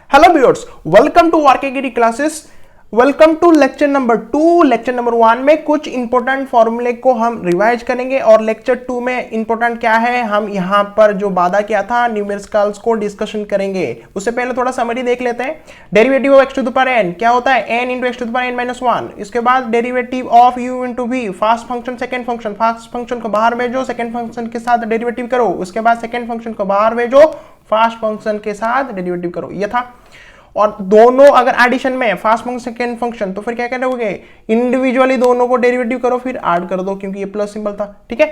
Hello viewers, welcome to RK Giri classes. Welcome to lecture number 2। Lecture number 1 में कुछ important फॉर्मूले को हम रिवाइज करेंगे और लेक्चर 2 में इंपॉर्टेंट क्या है, हम यहां पर जो वादा किया था न्यूमेरिकल्स को डिस्कशन करेंगे। उससे पहले थोड़ा समरी देख लेते हैं। Derivative of x to the power n क्या होता है, n into X to the power n minus 1। इसके बाद derivative of u into v, first function second function, first function को बाहर भेजो, सेकंड फंक्शन के साथ डेरिवेटिव करो। उसके बाद सेकंड फंक्शन को बाहर भेजो, फर्स्ट फंक्शन के साथ डेरिवेटिव करो। ये था। और दोनों अगर एडिशन में फर्स्ट फंक्शन सेकंड फंक्शन, तो फिर क्या करोगे, इंडिविजुअली दोनों को डेरिवेटिव करो फिर ऐड कर दो, क्योंकि ये प्लस सिंबल था। ठीक है।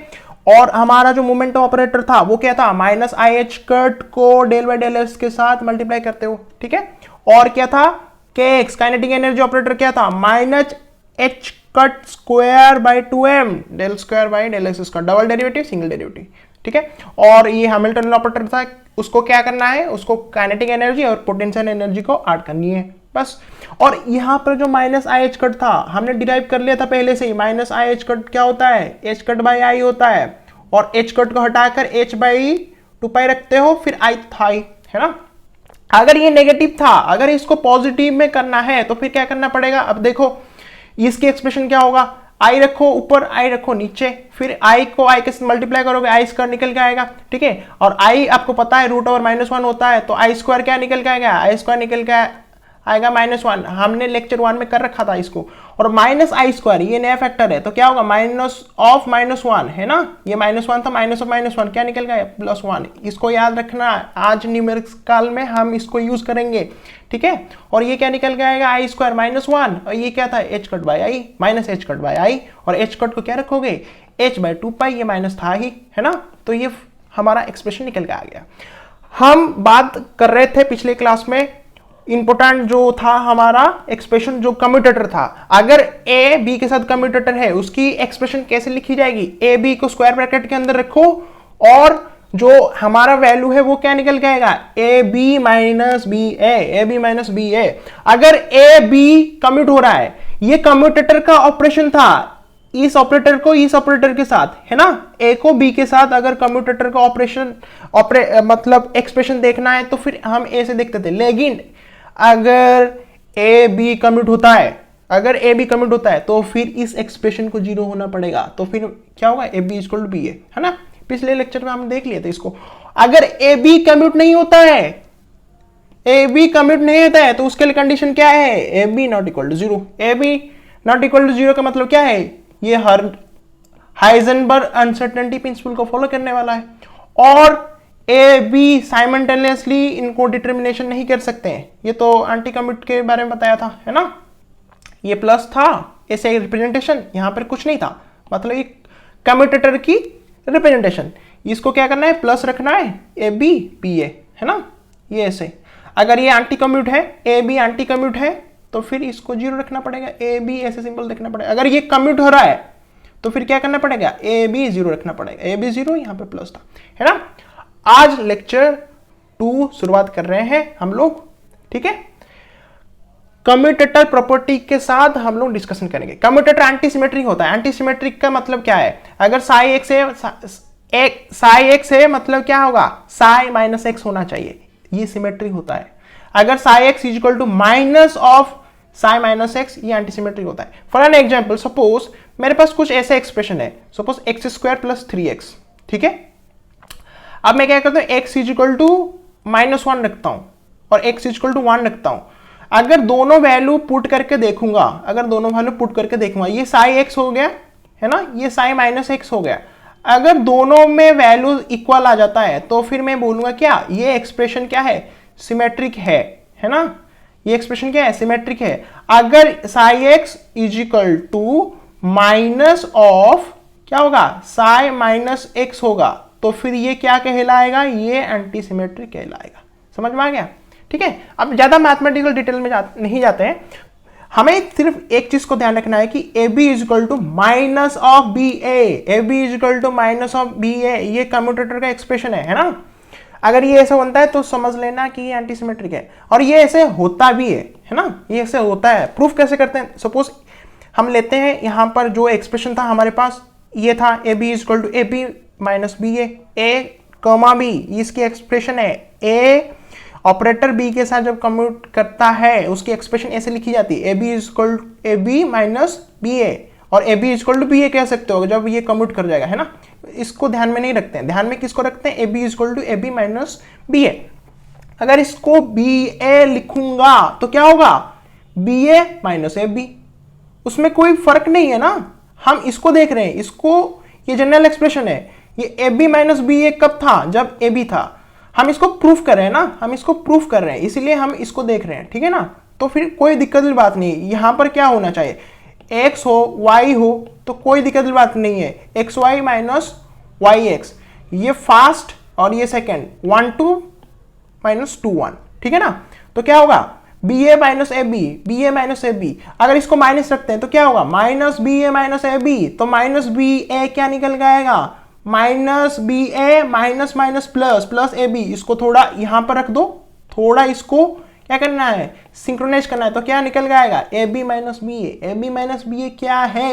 और हमारा जो मोमेंटम ऑपरेटर था वो क्या था, माइनस आई एच कट को डेल बाई डेल एस के साथ मल्टीप्लाई करते हो। ठीक है। और क्या था, के एक्स काइनेटिक एनर्जी ऑपरेटर क्या था, minus H cut square by 2m del square by del S का डबल डेरिवेटिव सिंगल डेरिवेटिव। ठीक है। और ये हैमिल्टन ऑपरेटर था, उसको क्या करना है, उसको काइनेटिक एनर्जी और पोटेंशियल एनर्जी को ऐड करनी है बस। और यहां पर जो माइनस आई एच कट था हमने डिराइव कर लिया था पहले से ही। माइनस आई एच कट क्या होता है, एच कट बाई आई होता है, और एच कट को हटाकर एच बाई 2 रखते हो, फिर आई था ही, है ना। अगर ये नेगेटिव था, अगर इसको पॉजिटिव में करना है तो फिर क्या करना पड़ेगा। अब देखो इसकी एक्सप्रेशन क्या होगा, आई रखो ऊपर, आई रखो नीचे, फिर आई को आई के साथ मल्टीप्लाई करोगे, आई स्क्वायर निकल के आएगा। ठीक है। और आई आपको पता है रूट ओवर -1 होता है, तो आई स्क्वायर क्या निकल के आएगा, आई स्क्वायर निकल के आएगा -1। हमने लेक्चर 1 में कर रखा था इसको। और माइनस आई स्क्वायर ये नया फैक्टर है, तो क्या होगा, माइनस ऑफ -1 है ना, ये -1 था, माइनस ऑफ -1 क्या निकल गया, +1। इसको याद रखना, आज न्यूमेरिकल में हम इसको यूज करेंगे। ठीक है। और ये क्या निकल के आएगा, आई स्क्वायर -1, और ये क्या था, H cut by I, minus H cut by I, और एच कट को क्या रखोगे, h बाई 2 ये माइनस था ही, है ना। तो ये हमारा एक्सप्रेशन निकल के आ गया। हम बात कर रहे थे पिछले क्लास में, इंपोर्टेंट जो था हमारा एक्सप्रेशन, जो कम्यूटेटर था। अगर ए बी के साथ कम्यूटेटर है, उसकी एक्सप्रेशन कैसे लिखी जाएगी, ए बी को स्क्वायर ब्रैकेट के अंदर रखो, और जो हमारा वैल्यू है वो क्या निकल के आएगा, A B minus B A, A B minus B A. अगर ए बी कम्यूट हो रहा है, ये कम्यूटेटर का ऑपरेशन था, इस ऑपरेटर को इस ऑपरेटर के साथ, है ना, ए को बी के साथ अगर कम्यूटेटर का ऑपरेशन मतलब एक्सप्रेशन देखना है तो फिर हम ए से देखते थे। लेकिन अगर ए बी कम्यूट होता है, अगर ए बी कम्यूट होता है तो फिर इस एक्सप्रेशन को 0 होना पड़ेगा। तो फिर क्या होगा, A B equal to B है ना। पिछले लेक्चर में हम देख लिए थे इसको। अगर ए बी कम्यूट नहीं होता है, ए बी कम्यूट नहीं होता है, तो उसके लिए कंडीशन क्या है, A B not equal to 0। A B not equal to 0 का मतलब क्या है, ये हर हाइजेनबर्ग अनसर्टेनिटी प्रिंसिपल को फॉलो करने वाला है। और ए बी साइमल्टेनियसली इनको डिटर्मिनेशन नहीं कर सकते हैं। ये तो एंटी कम्यूट के बारे में बताया था, है ना। ये प्लस था, ऐसे रिप्रेजेंटेशन, यहां पर कुछ नहीं था, मतलब एक कम्यूटेटर की रिप्रेजेंटेशन। इसको क्या करना है, प्लस रखना है, ए बी पी ए, है ना, ये ऐसे। अगर ये एंटी कम्यूट है, ए बी एंटी कम्यूट है, तो फिर इसको 0 रखना पड़ेगा, ए बी ऐसे सिंबल देखना पड़ेगा। अगर ये कम्यूट हो रहा है तो फिर क्या करना पड़ेगा, ए बी 0 रखना पड़ेगा, ए बी 0, यहां पे प्लस था, है ना। आज लेक्चर 2 शुरुआत कर रहे हैं हम लोग। ठीक है। कम्यूटेटर प्रॉपर्टी के साथ हम लोग डिस्कशन करेंगे। कम्यूटेटर एंटी सिमेट्रिक होता है। एंटी सिमेट्रिक का मतलब क्या है, अगर साई एक्स है, साई एक्स है मतलब क्या होगा, साई माइनस एक्स होना चाहिए, ये सिमेट्रिक होता है। अगर psi X is equal to minus of psi minus X, ये एंटी सिमेट्रिक होता है। फॉर एन एग्जांपल, सपोज मेरे पास कुछ ऐसे एक्सप्रेशन है, suppose x square plus 3x। ठीक है। अब मैं क्या करता हूं, x इज इक्वल टू -1 रखता हूं और x इज इक्वल टू 1 रखता हूं। अगर दोनों वैल्यू पुट करके देखूंगा, अगर दोनों वैल्यू पुट करके देखूंगा, ये साई x हो गया, है ना, ये साई माइनस एक्स हो गया। अगर दोनों में वैल्यू इक्वल आ जाता है तो फिर मैं बोलूंगा क्या, ये एक्सप्रेशन क्या है, सिमेट्रिक है ना। ये एक्सप्रेशन क्या है, सिमेट्रिक है। अगर psi X is equal to minus of क्या होगा, साई माइनस एक्स होगा, तो फिर ये क्या कहलाएगा, ये एंटी सिमेट्रिक कहलाएगा। समझ में आ गया। ठीक है। अब ज्यादा मैथमेटिकल डिटेल में नहीं जाते हैं, हमें सिर्फ एक चीज को ध्यान रखना है कि A B is equal to minus of B A B is equal to minus of B A, ये कम्यूटेटर का एक्सप्रेशन है ना। अगर ये ऐसा बनता है तो समझ लेना कि ये एंटी सिमेट्रिक है, और ये ऐसे होता भी है ना, ये ऐसे होता है। प्रूफ कैसे करते हैं, सपोज हम लेते हैं यहां पर जो एक्सप्रेशन था हमारे पास, ये था A B is equal to A B minus B A comma B, इसकी एक्सप्रेशन है ए ऑपरेटर बी के साथ जब कम्यूट करता है उसकी एक्सप्रेशन ऐसे लिखी जाती है, A B is equal A B minus B A, और A B is equal to B A कह सकते हो जब ये कम्यूट कर जाएगा, है ना। इसको ध्यान में नहीं रखते हैं, ध्यान में किसको रखते हैं, A B is equal to A B minus B A. अगर इसको बी ए लिखूंगा तो क्या होगा, B A minus A B, उसमें कोई फर्क नहीं है ना, हम इसको देख रहे हैं, इसको ये जनरल एक्सप्रेशन है, ये ए बी माइनस बी ए कब था, जब ए बी था, हम इसको प्रूफ कर रहे हैं ना, हम इसको प्रूफ कर रहे हैं, इसीलिए हम इसको देख रहे हैं, ठीक है ना। तो फिर कोई दिक्कत वाली बात नहीं, यहां पर क्या होना चाहिए, एक्स हो वाई हो तो कोई दिक्कत वाली बात नहीं है, X Y minus Y X, ये फास्ट और ये सेकेंड, 1 2 माइनस 2 1, ठीक है ना। तो क्या होगा, B A minus A B, B A minus A B, अगर इसको माइनस रखते हैं तो क्या होगा, minus B A minus A B, तो माइनस बी ए क्या निकल जाएगा, minus B A minus minus plus plus A B, इसको थोड़ा यहां पर रख दो, थोड़ा इसको क्या करना है, सिंक्रोनाइज करना है, तो क्या निकल जाएगा, A B minus B A B minus B A क्या है,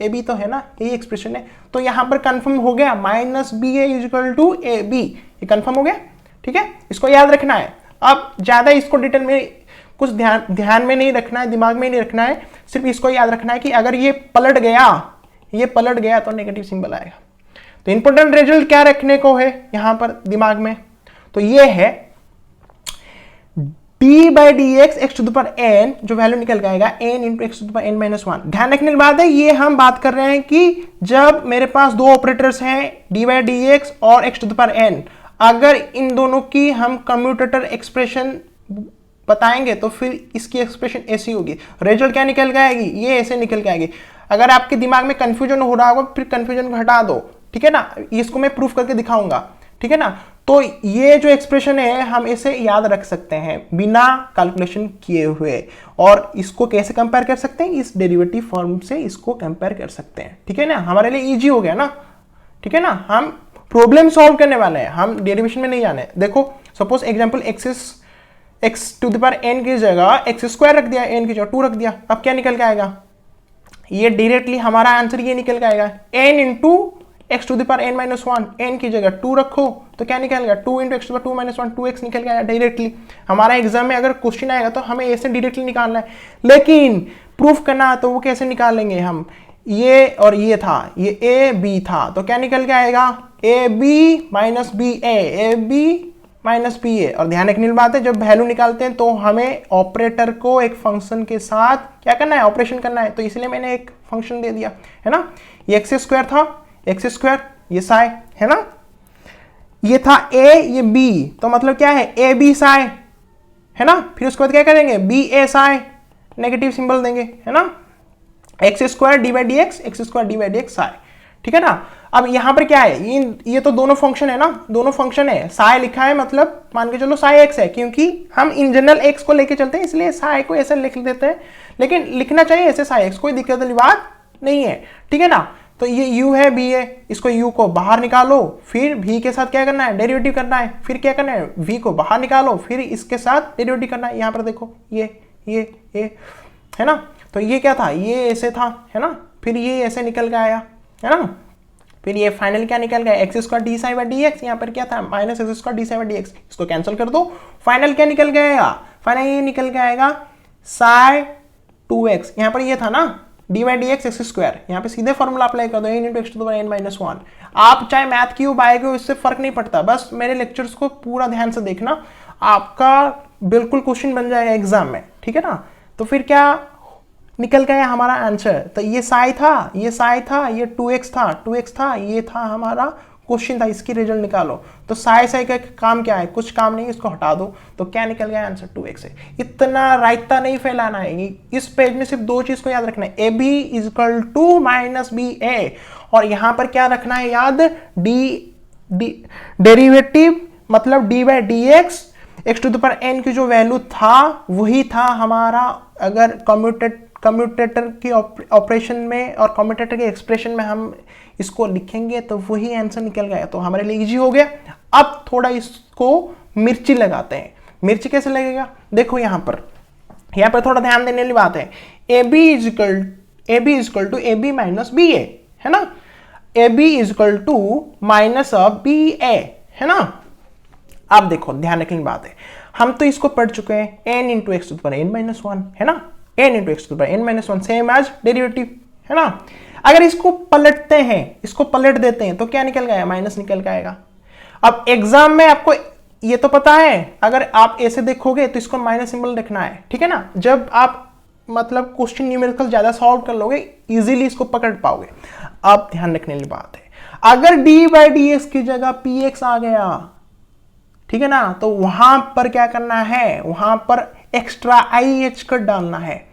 ए बी तो है ना, यही एक्सप्रेशन है। तो यहां पर कंफर्म हो गया, minus B A is equal to A B, ये कंफर्म हो गया, ठीक है। इसको याद रखना है, अब ज्यादा इसको डिटेल में कुछ ध्यान में नहीं रखना है, दिमाग में नहीं रखना है, सिर्फ इसको याद रखना है कि अगर ये पलट गया तो नेगेटिव सिंबल आएगा। तो इंपॉर्टेंट रिजल्ट क्या रखने को है यहां पर दिमाग में, तो ये है d by D X X to the power n, जो वैल्यू निकल जाएगा n into X to the power n minus 1। ध्यान रखने की बात है, ये हम बात कर रहे हैं कि जब मेरे पास दो ऑपरेटर्स हैं d बाई डी एक्स और X to the power n, अगर इन दोनों की हम कम्यूटेटर एक्सप्रेशन बताएंगे तो फिर इसकी एक्सप्रेशन ऐसी होगी, रिजल्ट क्या निकल जाएगी, ये ऐसे निकल के आएगी। अगर आपके दिमाग में कंफ्यूजन हो रहा होगा फिर कंफ्यूजन को हटा दो, ठीक है ना, इसको मैं प्रूफ करके दिखाऊंगा, ठीक है ना। तो ये जो एक्सप्रेशन है हम इसे याद रख सकते हैं बिना कैलकुलेशन किए हुए, और इसको कैसे कंपेयर कर सकते हैं, इस डेरिवेटिव फॉर्म से इसको कंपेयर कर सकते हैं, ठीक है ना, हमारे लिए इजी हो गया ना, ठीक है ना। हम प्रॉब्लम सॉल्व करने वाले हैं, हम डेरिवेशन में नहीं जाने। देखो suppose example X to the power n की जगह एक्स स्क्वायर रख दिया, n की जगह 2 रख दिया, अब क्या निकल के आएगा, ये डायरेक्टली हमारा आंसर ये निकल के आएगा, n into X to the power n minus 1, n की जगह 2 रखो तो क्या निकलेगा, 2 into X to the power 2 minus 1, 2x निकल गया डायरेक्टली। हमारा एग्जाम में अगर क्वेश्चन आएगा तो हमें ऐसे डायरेक्टली निकालना है, लेकिन प्रूफ करना तो वो कैसे निकालेंगे हम, ये और ये था, ये ए बी था, तो क्या निकल के आएगा, A B minus B A B minus B A. और ध्यान रखने की बात है, जब वैल्यू निकालते हैं तो हमें ऑपरेटर को एक फंक्शन के साथ क्या करना है, ऑपरेशन करना है, तो इसलिए मैंने एक फंक्शन दे दिया, है ना। ये एक्स स्क्वायर था, एक्स स्क्वायर, ये साई, है ना, ये था ए, ये बी, तो मतलब क्या है, ए बी साई, है ना। फिर उसके बाद क्या करेंगे, बी ए साई, नेगेटिव सिंबल देंगे, है ना, x square D by D X, X square D by D x Sai, ठीक है ना। अब यहां पर क्या है, ये तो दोनों फंक्शन है ना, दोनों फंक्शन है, साई लिखा है मतलब मान के चलो साई एक्स है, क्योंकि हम इन जनरल एक्स को लेके चलते हैं इसलिए साई को ऐसे लिख देते हैं, लेकिन लिखना चाहिए ऐसे साई एक्स, कोई दिक्कत वाली बात नहीं है, ठीक है ना। तो ये u है, b है, इसको u को बाहर निकालो, फिर v के साथ क्या करना है, डेरिवेटिव करना है, फिर क्या करना है, v को बाहर निकालो, फिर इसके साथ डेरिवेटिव करना है। यहाँ पर देखो ये है ना, तो ये क्या था, ये ऐसे था, है ना, फिर ये ऐसे निकल के आया, है ना, फिर ये फाइनल क्या निकल गया, x square D psi by D x, यहाँ पर क्या था, minus x square D psi by D x, इसको कैंसिल कर दो, फाइनल क्या निकल गया, फाइनल ये निकल के आएगा साई 2x, यहाँ पर ये था ना D by D X X square, यहाँ पे सीधे फॉर्मूला अप्लाई कर दो, n into X to the power n minus 1। आप चाहे मैथ क्यूब बाय क्यूब, इससे फर्क नहीं पड़ता, बस मेरे लेक्चर्स को पूरा ध्यान से देखना, आपका बिल्कुल क्वेश्चन बन जाएगा एग्जाम में, ठीक है ना। तो फिर क्या निकल गया हमारा आंसर, तो ये साई था, ये साई था, ये 2x था, 2x था, ये था हमारा क्वेश्चन था, इसकी रिजल्ट निकालो। तो साई का काम क्या है, कुछ काम नहीं, इसको हटा दो, तो क्या निकल गया आंसर 2x है। इतना रायता नहीं फैलाना है, इस पेज में सिर्फ दो चीज को याद रखना है, A B is equal to minus B A, और यहां पर क्या रखना है याद, डेरिवेटिव मतलब D by D X X to the power n की जो वैल्यू था वही था हमारा, अगर कम्यूटेटर की ऑपरेशन में और कम्यूटेटर के एक्सप्रेशन में हम इसको लिखेंगे तो वही आंसर निकल गया, तो हमारे लिए इजी हो गया। अब थोड़ा इसको मिर्ची लगाते हैं, मिर्ची कैसे लगेगा, देखो यहाँ पर थोड़ा ध्यान देने वाली बात है, A B is equal to A B minus B A, है ना, A B is equal to minus of B A, है ना। आप देखो ध्यान रखने की बात है, हम तो इसको पढ़ चुके हैं n into X to the power n minus one, है ना, n into X to the power n minus one same as derivative, है ना। अगर इसको पलटते हैं, इसको पलट देते हैं तो क्या निकल गया, माइनस निकल के आएगा। अब एग्जाम में आपको ये तो पता है, अगर आप ऐसे देखोगे तो इसको माइनस सिंबल रखना है, ठीक है ना। जब आप मतलब क्वेश्चन न्यूमेरिकल ज्यादा सॉल्व कर लोगे, इजीली इसको पकड़ पाओगे। अब ध्यान रखने वाली बात है, अगर डी बाई डी एक्स की जगह पी एक्स आ गया, ठीक है ना, तो वहां पर क्या करना है, वहां पर एक्स्ट्रा आई एच कट डालना है।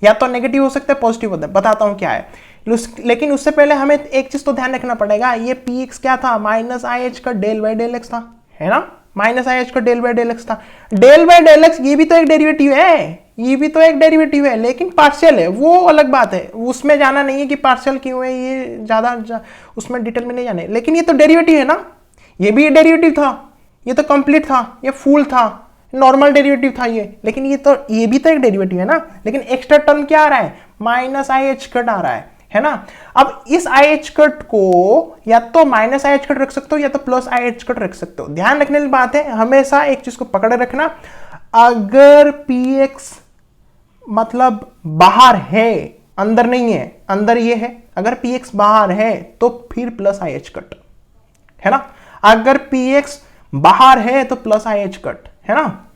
या तो नेगेटिव हो सकता है, पॉजिटिव होता है, बताता हूं क्या है। लेकिन उससे पहले हमें एक चीज तो ध्यान रखना पड़ेगा, ये पी एक्स क्या था, माइनस आई एच का डेल बाई डेल एक्स था, है ना, माइनस आई एच का डेल बाई डेल एक्स था। डेल बाई डेल एक्स ये भी तो एक डेरिवेटिव है, ये भी तो एक डेरिवेटिव है, लेकिन पार्शियल है, वो अलग बात है, उसमें जाना नहीं है कि पार्शियल क्यों है, ये ज्यादा उसमें डिटेल में नहीं जाने। लेकिन ये तो डेरिवेटिव है ना, ये भी डेरिवेटिव था, ये तो कंप्लीट था, ये फुल था, नॉर्मल डेरिवेटिव था ये, लेकिन ये भी तो एक डेरिवेटिव है ना। लेकिन एक्स्ट्रा टर्म क्या आ रहा है, माइनस आई एच कट आ रहा है ना। अब इस आई एच कट को या तो माइनस आई एच कट रख सकते हो या तो प्लस आई एच कट रख सकते हो। ध्यान रखने की बात है, हमेशा एक चीज को पकड़े रखना, अगर पी एक्स मतलब बाहर है, अंदर नहीं है, अंदर ये है, अगर पी एक्स बाहर है तो फिर प्लस आई एच कट, है ना। अगर पी एक्स बाहर है तो प्लस आई एच कट, है ना।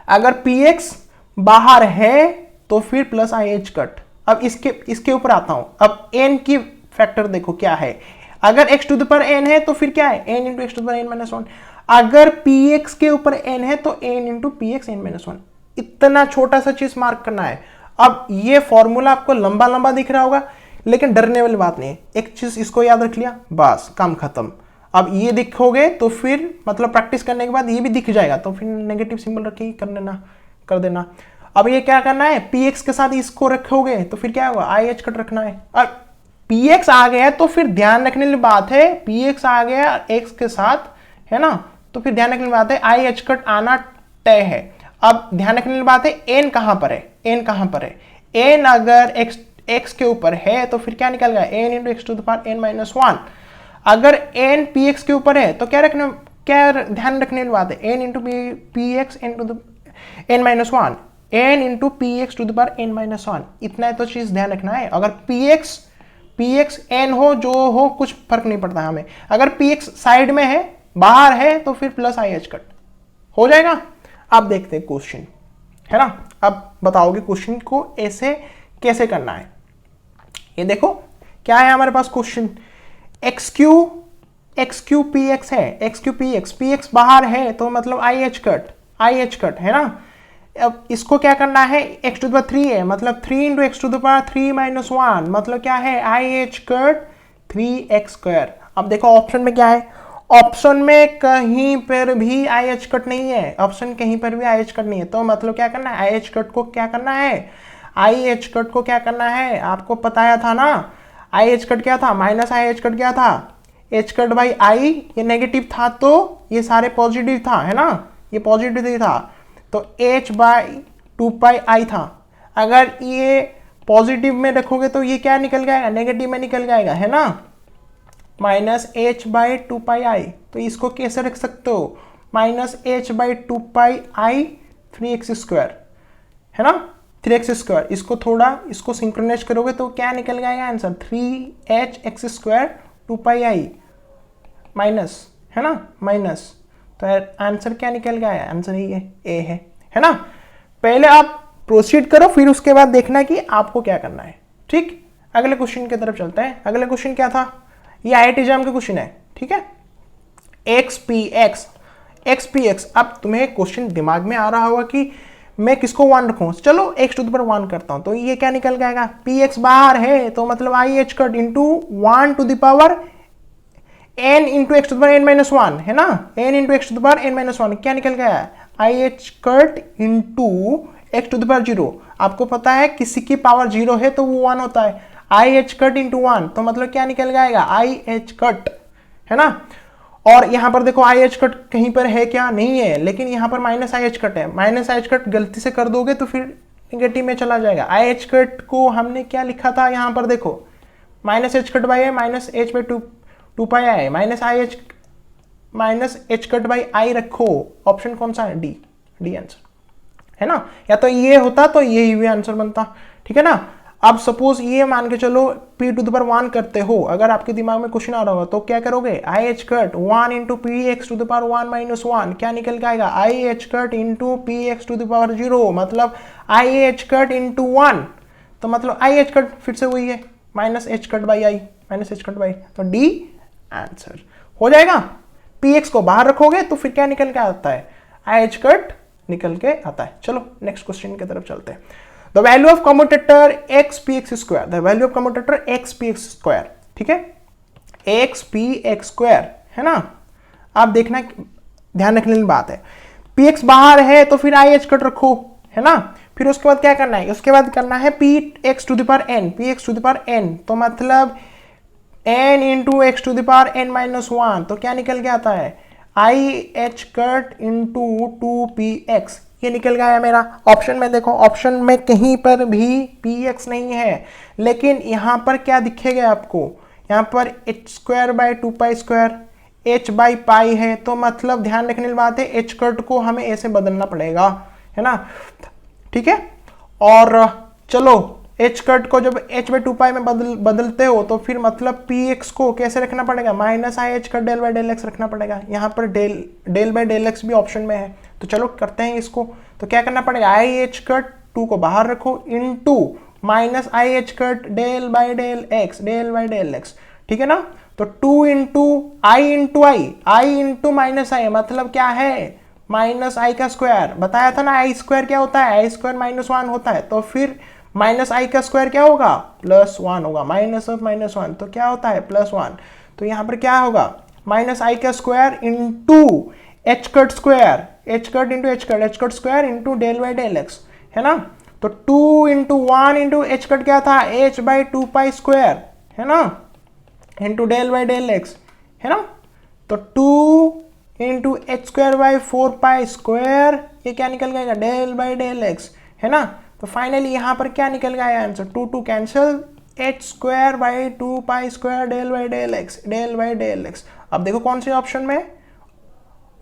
अगर पी एक्स बाहर है तो फिर प्लस आई एच कट। अब इसके ऊपर आता हूं, अब n की फैक्टर देखो क्या है, अगर x to the power n है तो फिर क्या है, n into X to the power n minus one. अगर px के ऊपर n है तो n into P X n minus one. इतना छोटा सा चीज मार्क करना है। अब ये फॉर्मूला आपको लंबा लंबा दिख रहा होगा, लेकिन डरने वाली बात नहीं है, एक चीज इसको याद रख लिया, बस काम खत्म। अब ये दिखोगे तो फिर मतलब प्रैक्टिस करने के बाद ये भी दिख जाएगा, तो फिर नेगेटिव सिंबल रख के कर देना। अब ये क्या करना है, px के साथ इसको रखोगे तो फिर क्या होगा, आई एच कट रखना है। और px आ गया तो फिर ध्यान रखने वाली बात है, px आ गया x के साथ, है ना, तो फिर ध्यान रखने वाली बात है, आई एच कट आना तय है। अब ध्यान रखने वाली बात है, n कहां पर है, n कहां पर है, n अगर x के ऊपर है तो फिर क्या निकल गया, n into X to the power n minus one. अगर n px के ऊपर है तो क्या ध्यान रखने वाली बात है, n into P X into the n minus one, n into P X to the power n minus one. इतना है तो चीज ध्यान रखना है। अगर px n हो जो हो कुछ फर्क नहीं पड़ता हमें, अगर px साइड में है, बाहर है, तो फिर प्लस आई एच कट हो जाएगा। अब देखते हैं क्वेश्चन, है ना। अब बताओगे क्वेश्चन को ऐसे कैसे करना है। ये देखो क्या है हमारे पास question, X Q P X है, एक्स क्यू पी एक्स बाहर है तो मतलब आई एच कट, है ना। अब इसको क्या करना है, एक्स टू द पावर 3 है, मतलब 3 into X to the power 3 minus one, मतलब क्या है, I H cut 3x square. अब देखो ऑप्शन में क्या है, ऑप्शन में कहीं पर भी आई एच कट नहीं है, ऑप्शन कहीं पर भी आई एच कट नहीं है, तो मतलब क्या करना है, आई एच कट को क्या करना है, आई एच कट को क्या करना है, आपको बताया था ना, आई एच कट क्या था, माइनस आई एच कट क्या था, एच कट बाई आई, ये नेगेटिव था तो ये सारे पॉजिटिव था, है ना, ये पॉजिटिव था तो h बाई 2 पाई आई था। अगर ये पॉजिटिव में रखोगे तो ये क्या निकल जाएगा, नेगेटिव में निकल जाएगा, है ना, माइनस h बाई 2 पाई आई। तो इसको कैसे रख सकते हो, minus h by 2 pi I 3x square, है ना, 3x स्क्वायर। इसको थोड़ा इसको सिंक्रोनाइज करोगे तो क्या निकल जाएगा आंसर, 3hx स्क्वायर 2 पाई आई माइनस, है ना, माइनस, तो आंसर क्या निकल गया, आंसर ही ए है ना। पहले आप प्रोसीड करो, फिर उसके बाद देखना कि आपको क्या करना है, ठीक। अगले क्वेश्चन की तरफ चलते हैं। अगले क्वेश्चन क्या था, ये IIT एग्जाम का क्वेश्चन है, ठीक है, एक्स पी एक्स। अब तुम्हें क्वेश्चन दिमाग में आ रहा होगा कि मैं किसको 1 रखूं, चलो x टू द पावर 1 करता हूं, तो ये क्या निकल जाएगा, पी एक्स बाहर है तो मतलब I H cut into 1 to the power n into X to the power n minus one, है ना, n into X to the power n minus one, क्या निकल गया, I H cut into X to the power 0। आपको पता है किसी की पावर 0 है तो वो 1 होता है, आई एच कट इंटू 1, तो मतलब क्या निकल जाएगा, आई एच कट, है ना। और यहां पर देखो आई एच कट कहीं पर है क्या, नहीं है, लेकिन यहां पर माइनस आई एच कट है, माइनस आई एच कट गलती से कर दोगे तो फिर नेगेटिव में चला जाएगा। आई एच कट को हमने क्या लिखा था, यहां पर देखो माइनस एच कट बाई है, minus H by 2 pi I, minus I H minus H cut by I रखो। ऑप्शन कौन सा है? डी, डी आंसर है ना। या तो ये होता तो यही भी आंसर बनता, ठीक है ना। अब सपोज ये मान के चलो p टू द पावर 1 करते हो, अगर आपके दिमाग में क्वेश्चन आ रहा होगा तो क्या करोगे? I H cut 1 into P X to the power 1 minus 1, क्या निकल के आएगा? I H cut into P X to the power 0, मतलब आई एच कट इंटू 1, तो मतलब आई एच कट फिर से वही है minus H cut by I, minus H cut by, तो डी आंसर हो जाएगा। पी एक्स को बाहर रखोगे तो फिर क्या निकल के आता है? आई एच कट निकल के आता है। चलो नेक्स्ट क्वेश्चन की तरफ चलते हैं। The value of commutator x P x square, the value of commutator x P x square, ठीक है, एक्स पी एक्स स्क्वायर है ना। आप देखना, ध्यान रखने की बात है, पी एक्स बाहर है तो फिर आई एच कट रखो, है ना। फिर उसके बाद क्या करना है? उसके बाद करना है P X to the power N, P X to the power N, तो मतलब N into X to the power N minus 1, तो क्या निकल के आता है? I H cut into 2px, ये निकल गया मेरा। ऑप्शन में देखो, ऑप्शन में कहीं पर भी px नहीं है, लेकिन यहां पर क्या दिखेगा आपको? यहां पर h square by 2 square h by pi है, तो मतलब ध्यान रखने की बात है h कट को हमें ऐसे बदलना पड़ेगा, है ना, ठीक है। और चलो h कट को जब h बाई 2 पाई में बदलते हो तो फिर मतलब px को कैसे रखना पड़ेगा? Minus I H cut del by del X रखना पड़ेगा। यहाँ पर डेल बाई डेल एक्स भी ऑप्शन में है, तो चलो करते हैं इसको। तो क्या करना पड़ेगा? आई एच कट 2 को बाहर रखो into minus I H cut del by del x, del by del X, ठीक है ना। तो 2 into I into minus I, मतलब क्या है? माइनस आई का स्क्वायर। बताया था ना आई स्क्वायर क्या होता है? आई स्क्वायर माइनस 1 होता है, तो फिर माइनस आई का स्क्वायर क्या होगा? प्लस 1 होगा। माइनस ऑफ माइनस 1 तो क्या होता है? प्लस 1। तो यहां पर क्या होगा? माइनस आई का square into H cut square, H cut into H cut square into del by del X, है ना। तो 2 इंटू 1 इंटू एच कट क्या था? एच बाई 2 पाई स्क्वायर, है ना, into del by del X, है ना। तो 2 into H square by 4 pi square, ये क्या निकल गया? डेल बाई डेल एक्स, है ना। तो फाइनली यहां पर क्या निकल गया answer? 2 cancel, h square by 2 pi square del by del x, del by del x. अब देखो कौन से ऑप्शन में?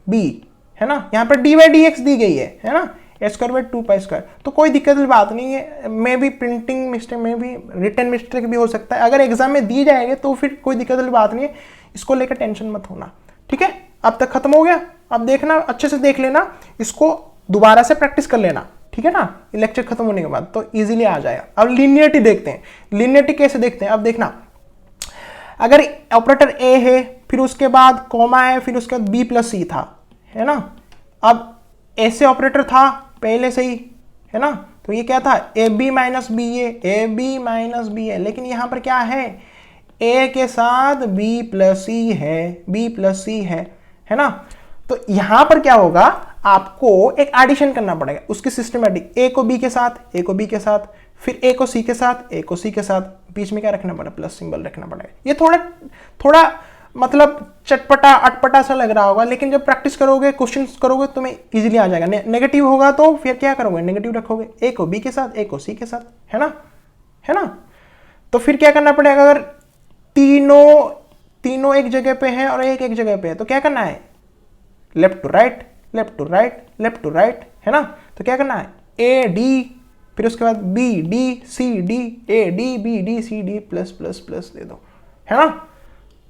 बी, है ना। यहां पर डी बाई डी एक्स दी गई है ना, H square by 2 pi square. तो कोई दिक्कत की बात नहीं है, मे भी प्रिंटिंग मिस्टेक, मे भी रिटन मिस्टेक भी हो सकता है। अगर एग्जाम में दी जाएंगे तो फिर कोई दिक्कत की बात नहीं है, इसको लेकर टेंशन मत होना, ठीक है। अब तक खत्म हो गया। अब देखना, अच्छे से देख लेना, इसको दोबारा से प्रैक्टिस कर लेना, ठीक है ना, लेक्चर खत्म होने के बाद, तो इजीली आ जाएगा। अब लीनियरिटी देखते हैं। लीनियरिटी कैसे देखते हैं? अब देखना, अगर ऑपरेटर ए है, फिर उसके बाद कॉमा है, फिर उसके बाद बी प्लस सी था, है ना। अब ऐसे ऑपरेटर था पहले से ही, है ना, तो ये क्या था? A B minus B A B minus B A, लेकिन यहां पर क्या है? ए के साथ बी प्लस सी है, बी प्लस सी है ना। तो यहां पर क्या होगा? आपको एक एडिशन करना पड़ेगा उसकी सिस्टमेटिक, ए को बी के साथ, ए को बी के साथ, फिर ए को सी के साथ, ए को सी के साथ, बीच में क्या रखना पड़ेगा? प्लस सिंबल रखना पड़ेगा। ये थोड़ा मतलब चटपटा अटपटा सा लग रहा होगा, लेकिन जब प्रैक्टिस करोगे, क्वेश्चन करोगे, तुम्हें इजीली आ जाएगा। नेगेटिव होगा तो फिर क्या करोगे? नेगेटिव रखोगे, ए को बी के साथ, ए को सी के साथ, है ना। तो फिर क्या करना पड़ेगा? अगर तीनों एक जगह पे है और एक जगह पे है, तो क्या करना है? Left to right, left to right, left to right, है ना। तो क्या करना है? ए डी, फिर उसके बाद B D C D, A D B D C D plus plus plus दे दो, है ना,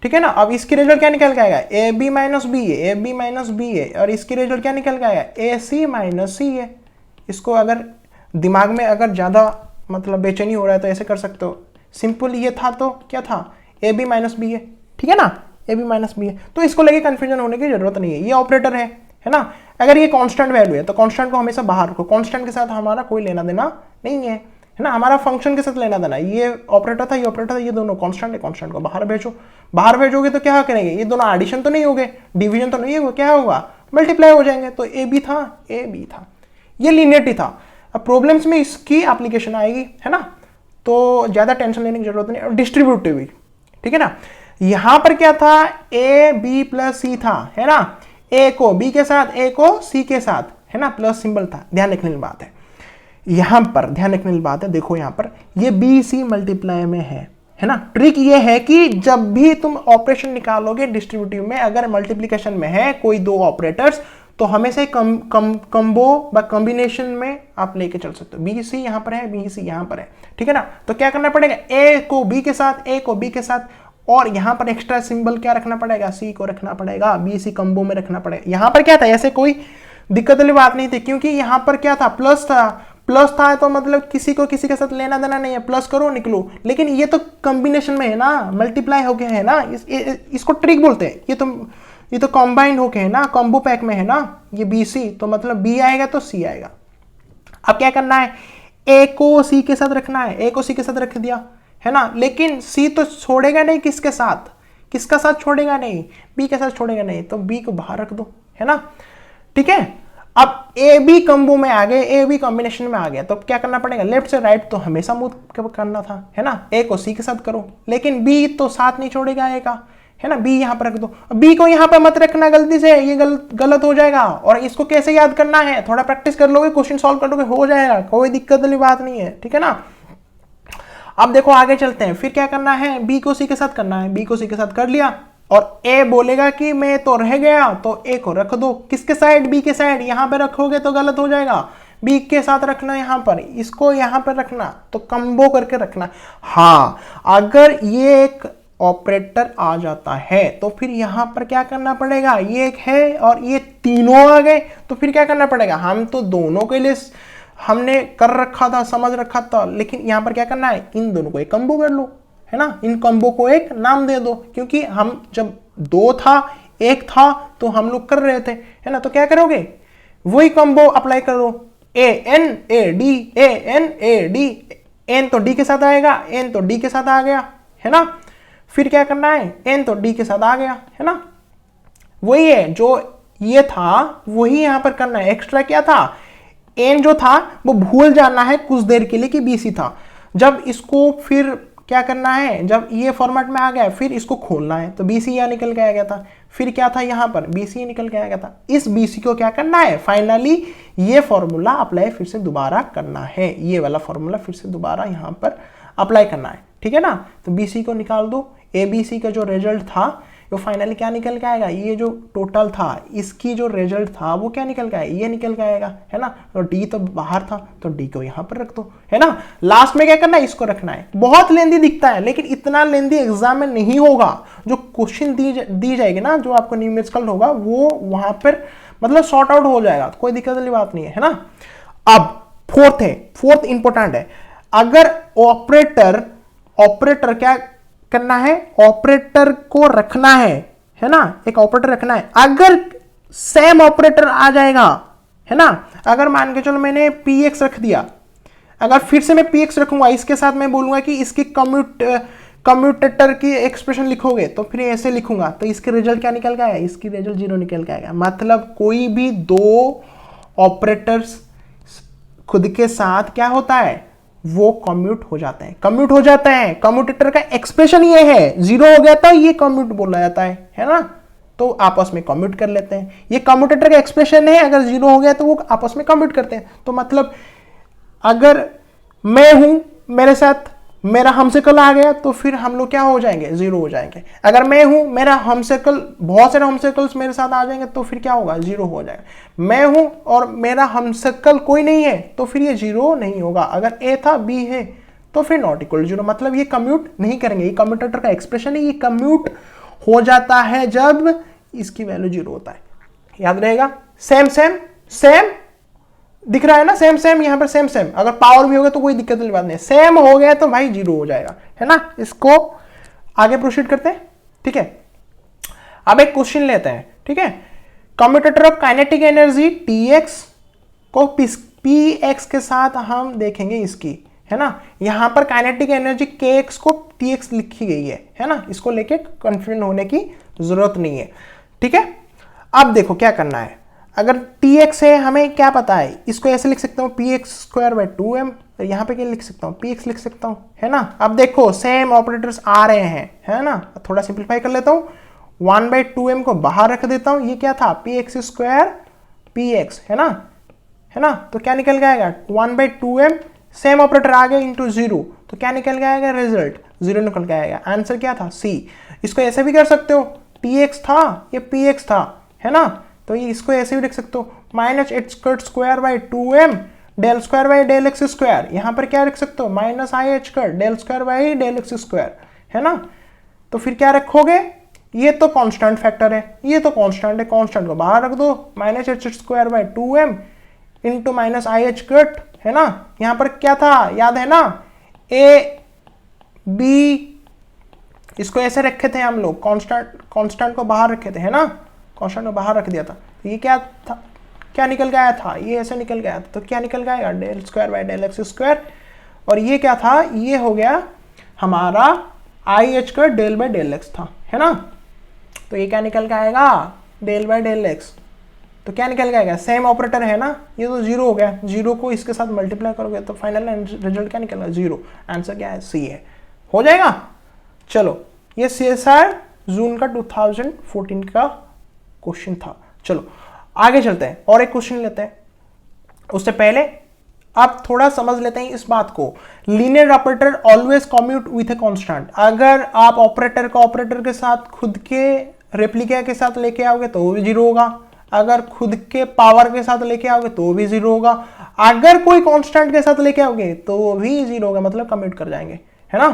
ठीक है ना। अब इसकी रिजल्ट क्या निकल के आएगा? A B minus B A B minus B A, और इसकी रिजल्ट क्या निकल के आएगा? A C minus C A. इसको अगर दिमाग में अगर ज़्यादा मतलब बेचैनी हो रहा है तो ऐसे कर सकते हो। सिंपल ये था तो क्या था? A B minus B A, ठीक है ना, ए बी माइनस बी ए। तो इसको लेके कंफ्यूजन होने की जरूरत नहीं है, ये ऑपरेटर है ना। अगर ये कांस्टेंट वैल्यू है तो कांस्टेंट को हमेशा बाहर रखो, कांस्टेंट के साथ हमारा कोई लेना देना नहीं है ना, हमारा फंक्शन के साथ लेना देना। ये ऑपरेटर था, ये ऑपरेटर था, ये दोनों कांस्टेंट है, कांस्टेंट को बाहर भेजो। बाहर भेजोगे तो क्या करेंगे? ये दोनों एडिशन तो नहीं होंगे, डिवीजन तो नहीं होगा, क्या होगा? मल्टीप्लाई हो जाएंगे। तो ए बी था, ए बी था, ये लीनियरिटी था। अब प्रॉब्लम्स में इसकी एप्लीकेशन आएगी, है ना, तो ज्यादा टेंशन लेने की जरूरत नहीं। डिस्ट्रीब्यूटिव भी, ठीक है ना। यहां पर क्या था? ए बी प्लस सी था, है ना, ए को बी के साथ, ए को सी के साथ, है ना, प्लस सिंबल था। ध्यान रखने की बात है, यहां पर ध्यान रखने की बात है। देखो यहां पर ये बी सी मल्टीप्लाई में है है ना। ट्रिक ये है कि जब भी तुम ऑपरेशन निकालोगे डिस्ट्रीब्यूटिव में, अगर मल्टीप्लिकेशन में है कोई दो ऑपरेटर्स, तो हमेशा कम्बो व कॉम्बिनेशन में आप लेके चल सकते हो। बी सी यहां पर है, बी सी यहां पर है, ठीक है ना। तो क्या करना पड़ेगा, ए को बी के साथ, ए को बी के साथ, और यहां पर एक्स्ट्रा सिंबल क्या रखना पड़ेगा, सी को रखना पड़ेगा, बी सी कम्बो में रखना पड़ेगा। यहां पर क्या था, ऐसे कोई दिक्कत वाली बात नहीं थी, क्योंकि यहां पर क्या था, प्लस था। प्लस था तो मतलब किसी को किसी के साथ लेना देना नहीं है, प्लस करो निकलो। लेकिन ये तो कॉम्बिनेशन में है ना, मल्टीप्लाई हो गया है ना, इसको ट्रिक बोलते हैं। ये तो कॉम्बाइंड हो गया है ना, कॉम्बो पैक में है ना ये बी सी, तो मतलब बी आएगा तो सी आएगा। अब क्या करना है, ए को सी के साथ रखना है, ए को सी के साथ रख दिया है ना, लेकिन सी तो छोड़ेगा नहीं, किसके साथ, किसका साथ छोड़ेगा नहीं, बी के साथ छोड़ेगा नहीं, तो बी को बाहर रख दो, है ना, ठीक है। अब ए बी कम्बो में आ गए, ए बी कॉम्बिनेशन में आ गया, तो क्या करना पड़ेगा, लेफ्ट से राइट तो हमेशा मूव करना था, है ना। ए को सी के साथ करो, लेकिन बी तो साथ नहीं छोड़ेगा ए का, है ना, बी यहां पर रख दो। बी को यहां पर मत रखना गलती से, ये गलत हो जाएगा। और इसको कैसे याद करना है, थोड़ा प्रैक्टिस कर लोगे, क्वेश्चन सॉल्व कर लोगे, हो जाएगा, कोई दिक्कत वाली बात नहीं है, ठीक है ना। अब देखो आगे चलते हैं, फिर क्या करना है, बी को सी के साथ करना है, बी को सी के साथ कर लिया, और ए बोलेगा कि मैं तो रह गया, तो ए को रख दो, किसके साइड, बी के साइड। यहां पे रखोगे तो गलत हो जाएगा, बी के साथ रखना, यहां पर इसको यहां पर रखना, तो कंबो करके रखना। हाँ, अगर ये एक ऑपरेटर आ जाता है तो फिर यहां पर क्या करना पड़ेगा, ये एक है और ये तीनों आ गए, तो फिर क्या करना पड़ेगा, हम तो दोनों के लिए हमने कर रखा था, समझ रखा था, लेकिन यहां पर क्या करना है, इन दोनों को एक कंबो कर लो, है ना, इन कॉम्बो को एक नाम दे दो, क्योंकि हम जब दो था एक था तो हम लोग कर रहे थे, है ना। तो क्या करोगे, वही कॉम्बो अप्लाई करो, A N A D, A N A D, N तो डी के साथ आएगा, एन तो डी के साथ आ गया, है ना। फिर क्या करना है, एन तो डी के साथ आ गया, है ना। वही है जो ये था वही यहां पर करना है। एक्स्ट्रा क्या था, एन जो था वो भूल जाना है कुछ देर के लिए कि बीसी था। जब इसको फिर क्या करना है, जब ये फॉर्मेट में आ गया फिर इसको खोलना है, तो बीसी यहां निकल के आ गया था, फिर क्या था यहां पर बीसी निकल के आ गया था। इस बीसी को क्या करना है, फाइनली ये फॉर्मूला अप्लाई फिर से दोबारा करना है, ये वाला फॉर्मूला फिर से दोबारा यहां पर अप्लाई करना है, ठीक है ना। तो बीसी को निकाल दो, एबीसी का जो रिजल्ट था वो फाइनली क्या निकल के आएगा, ये जो टोटल था इसकी जो रिजल्ट था वो क्या निकल के आएगा, ये निकल के आएगा, है ना। और डी तो बाहर था तो डी को यहां पर रख दो, है ना। लास्ट में क्या करना है, इसको रखना है। बहुत लेंदी दिखता है लेकिन इतना लेंदी एग्जाम में नहीं होगा। जो क्वेश्चन दी जाएगी ना, जो आपको न्यूमेरिकल होगा वो वहां पर मतलब सॉर्ट आउट हो जाएगा, कोई दिक्कत वाली बात नहीं है ना। अब फोर्थ इंपॉर्टेंट है, अगर ऑपरेटर क्या करना है, ऑपरेटर को रखना है ना, एक ऑपरेटर रखना है। अगर सेम ऑपरेटर आ जाएगा, है ना, अगर मान के चलो मैंने px रख दिया, अगर फिर से मैं px रखूंगा, इसके साथ मैं बोलूंगा कि इसकी कम्यूटेटर की एक्सप्रेशन लिखोगे, तो फिर ऐसे लिखूंगा, तो इसके रिजल्ट क्या निकल के आएगा, इसकी रिजल्ट 0 निकल के आएगा। मतलब कोई भी दो ऑपरेटर्स खुद के साथ क्या होता है, वो कम्यूट हो जाते हैं, कम्यूटेटर का एक्सप्रेशन ये है, 0 हो गया था ये कम्यूट बोला जाता है ना। तो आपस में कम्यूट कर लेते हैं, ये कम्यूटेटर का एक्सप्रेशन है, अगर 0 हो गया तो वो आपस में कम्यूट करते हैं। तो मतलब अगर मैं हूं, मेरे साथ मेरा हमसर्कल आ गया तो फिर हम लोग क्या हो जाएंगे, 0 हो जाएंगे। अगर मैं हूं, मेरा हमसर्कल, बहुत सारे हमसर्कल्स मेरे साथ आ जाएंगे तो फिर क्या होगा, 0 हो जाएगा। मैं हूं और मेरा हमसर्कल कोई नहीं है तो फिर ये 0 नहीं होगा। अगर ए था बी है तो फिर नॉट इक्वल 0, मतलब ये कम्यूट नहीं करेंगे। ये कम्यूटेटर का एक्सप्रेशन है, ये कम्यूट हो जाता है जब इसकी वैल्यू 0 होता है। याद रहेगा, सेम दिख रहा है ना, सेम यहां पर सेम। अगर पावर भी हो गया तो कोई दिक्कत वाली बात नहीं, सेम हो गया तो भाई 0 हो जाएगा, है ना। इसको आगे प्रोसीड करते हैं, ठीक है। अब एक क्वेश्चन लेते हैं, ठीक है। Commutator of kinetic energy Tx को Px के साथ हम देखेंगे इसकी, है ना। यहां पर काइनेटिक एनर्जी Kx को Tx लिखी गई है ना। इसको लेके कंफ्यूजन होने की जरूरत नहीं है, ठीक है। अब देखो क्या करना है, अगर Tx है हमें क्या पता है, इसको ऐसे लिख सकता हूं px²/2m, यहां पे क्या लिख सकता हूं, px लिख सकता हूं, है ना। अब देखो सेम ऑपरेटर्स आ रहे हैं, है ना। थोड़ा सिंप्लीफाई कर लेता हूं, 1/2m को बाहर रख देता हूं, ये क्या था, px²px, है ना। तो क्या निकल के आएगा, 1/2m सेम ऑपरेटर आ गया इंटू जीरो, तो क्या निकल के आएगा रिजल्ट, जीरो निकल के आएगा। आंसर क्या था सी। इसको ऐसे भी कर सकते हो, टी एक्स था ये पी एक्स था, है ना, तो ये इसको ऐसे भी लिख सकते हो minus h square square by 2m del square by del x square. यहाँ पर क्या रख सकते हो minus I h square del square by del x square, है ना। तो फिर क्या रखोगे, ये तो कांस्टेंट फैक्टर है, ये तो कांस्टेंट है, कांस्टेंट को बाहर रख दो, minus h square by 2m into minus I h square, है ना। यहाँ पर क्या था याद है ना, ए बी, इसको ऐसे रखे थे हम लोग, कांस्टेंट को बाहर रखे थे, है ना, कांस्टेंट को बाहर रख दिया था। तो ये क्या था, क्या निकल गया था, ये ऐसे निकल गया था, तो क्या निकल गया del square by del x square, और ये क्या था, ये हो गया हमारा i h square del by del x था, है ना। तो ये क्या निकल के आएगा डेल बाई डेल एक्स, तो क्या निकल जाएगा सेम ऑपरेटर है ना, ये तो जीरो हो गया, जीरो को इसके साथ मल्टीप्लाई करोगे तो फाइनल रिजल्ट क्या निकलेगा जीरो। आंसर क्या है सी है, हो जाएगा। चलो ये CSIR जून का 2014 का क्वेश्चन था। चलो आगे चलते हैं और एक क्वेश्चन लेते हैं। उससे पहले आप थोड़ा समझ लेते हैं इस बात को, linear operator always commute with a constant. अगर आप ऑपरेटर को ऑपरेटर के साथ खुद के रेप्लिका के साथ लेके आओगे तो वो भी जीरो होगा, अगर खुद के पावर के साथ लेके आओगे तो भी जीरो होगा, अगर कोई कांस्टेंट के साथ लेके आओगे तो भी जीरो होगा, मतलब कम्यूट कर जाएंगे, है ना।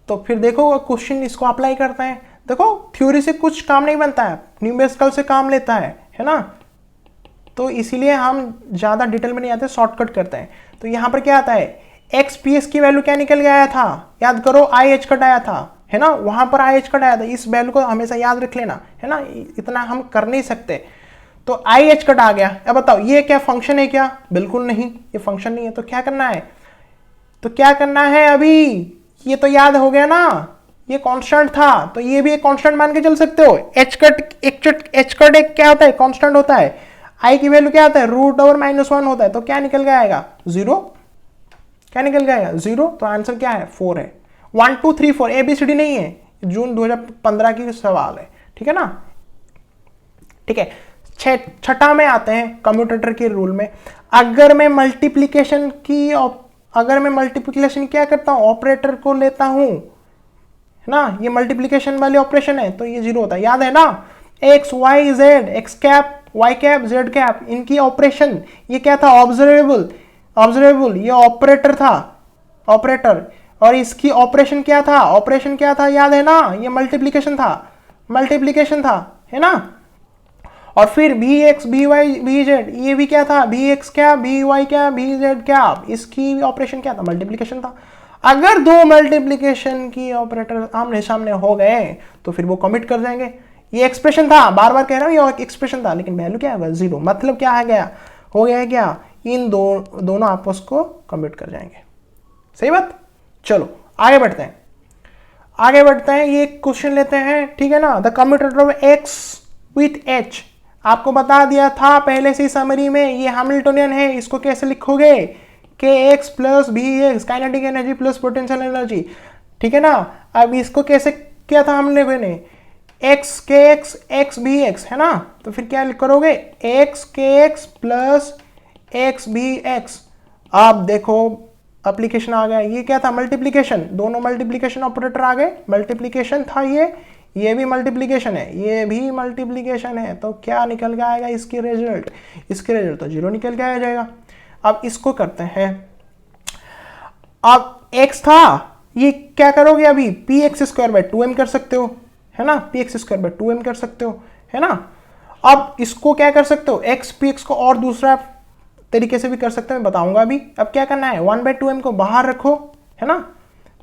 तो फिर देखो क्वेश्चन इसको अप्लाई करते हैं। देखो थ्योरी से कुछ काम नहीं बनता है, न्यूमेरिकल से काम लेता है ना। तो इसीलिए हम ज्यादा डिटेल में नहीं आते, शॉर्टकट करते हैं। तो यहां पर क्या आता है, एक्स पी एक्स की वैल्यू क्या निकल के आया था, याद करो आई एच कट आया था, है ना, वहां पर आई एच कट आया था, इस वैल्यू को हमेशा याद रख लेना, है ना, इतना हम कर नहीं सकते। तो आई एच कट आ गया। अब बताओ ये क्या फंक्शन है क्या, बिल्कुल नहीं, ये फंक्शन नहीं है। तो क्या करना है, तो क्या करना है अभी, ये तो याद हो गया ना, ये कांस्टेंट था, तो ये भी एक कांस्टेंट मान के चल सकते हो। एच कट एक क्या होता है, कांस्टेंट होता है। आई की वैल्यू क्या होता है, √(-1) होता है। तो क्या निकल गया आएगा जीरो, क्या निकल गया जीरो। तो आंसर क्या है 4 है। 1 2 3 4 ABCD नहीं है, जून 2015 की सवाल है, ठीक है ना। ठीक है, छठा में आते हैं कम्यूटेटर के रूल में। अगर मैं मल्टीप्लिकेशन क्या करता हूं, ऑपरेटर को लेता हूं, है ना, ये मल्टीप्लिकेशन वाले ऑपरेशन है, तो ये जीरो होता है, याद है ना। X y z, x cap y cap z cap, इनकी ऑपरेशन ये क्या था, ऑब्जर्वेबल, ये ऑपरेटर था, ऑपरेटर, और इसकी ऑपरेशन क्या था, याद है ना, ये मल्टीप्लिकेशन था, है ना। और फिर भी एक्स भी वाई भी जेड, ये भी क्या था, भी एक्स क्या भी वाई क्या भी जेड क्या, इसकी ऑपरेशन क्या था, मल्टीप्लिकेशन था। अगर दो मल्टीप्लिकेशन की ऑपरेटर आमने सामने हो गए तो फिर वो कमिट कर जाएंगे। ये एक्सप्रेशन था, बार बार कह रहा हूं, ये एक्सप्रेशन था, लेकिन वैल्यू क्या होगा जीरो, मतलब क्या है गया, हो गया है क्या, इन दोनों आपस को कमिट कर जाएंगे। सही बात। चलो आगे बढ़ते हैं, ये क्वेश्चन लेते हैं, ठीक है ना। The commutator of x with H, आपको बता दिया था पहले से समरी में, ये हैमिल्टनियन है, इसको कैसे लिखोगे, k x plus b x, kinetic energy plus potential energy, ठीक है ना। अब इसको कैसे किया था हम लोगों ने, x k x x b x, है ना। तो फिर क्या करोगे, x k x plus x b x. अब देखो एप्लीकेशन आ गया, ये क्या था मल्टीप्लीकेशन, दोनों मल्टीप्लीकेशन ऑपरेटर आ गए, मल्टीप्लीकेशन था ये भी मल्टीप्लीकेशन है, ये भी मल्टीप्लीकेशन है। तो क्या निकल के आएगा इसकी रिजल्ट, तो जीरो निकल के आ जाएगा। अब इसको करते हैं, अब x था, ये क्या करोगे अभी, px² 2m कर सकते हो, है ना, px² 2m कर सकते हो, है ना। अब इसको क्या कर सकते हो, x px को और दूसरा तरीके से भी कर सकते हो, मैं बताऊंगा अभी। अब क्या करना है, 1/2m को बाहर रखो, है ना।